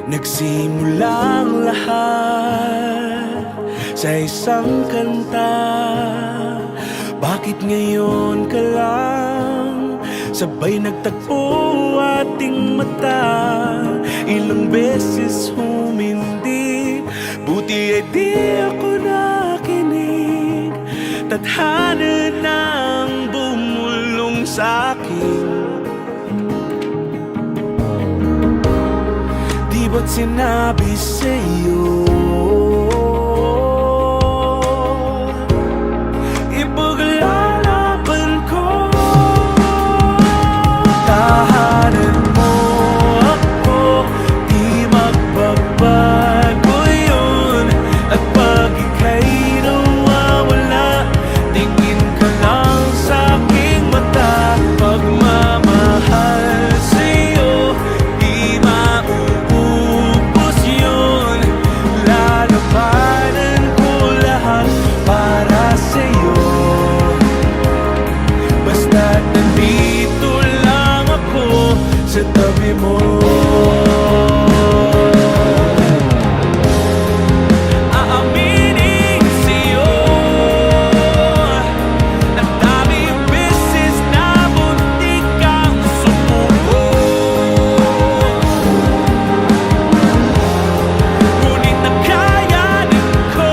Nagsimulang lahat sa isang kanta. Bakit ngayon ka lang sabay nagtagpo ating mata? Ilang beses humindi, buti ay di ako nakinig. Tadhana nang bumulong sa'kin. Di ba't sinabi sa'yo ipaglalaban ko? Tahanan mo ako, di magbabago yun. At pag ika'y nawawala, tingin ka lang sa'king mata. Pagmamahal sa'yo, di mauubos yun. Lalabanan ko lahat para sa'yo. Basta't nandito lang ako sa tabi mo. Aaminin sa'yo, ang daming beses na muntik kang sumuko. Ngunit nakayanin ko,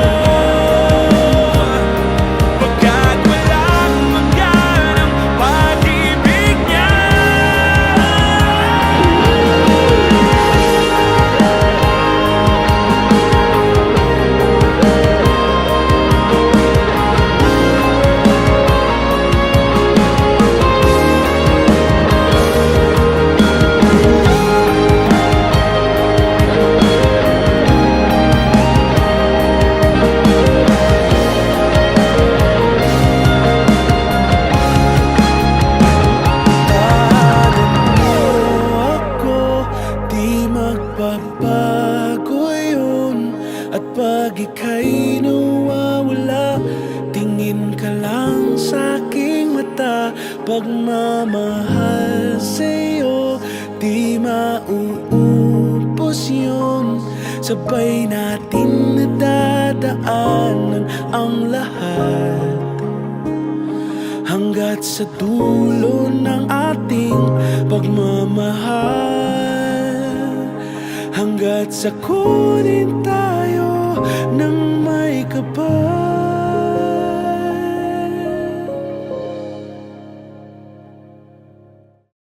pagkat walang hanggan ang pag-ibig niya. Magbabago yun. At pag ika'y nawawala, tingin ka lang sa'king mata. Pagmamahal sa'yo, di mauubos yun. Sabay natin nadadaanan ang lahat, hanggat sa dulo ng ating pagmamahal. Hanggat sa kunin tayo ng may kapal.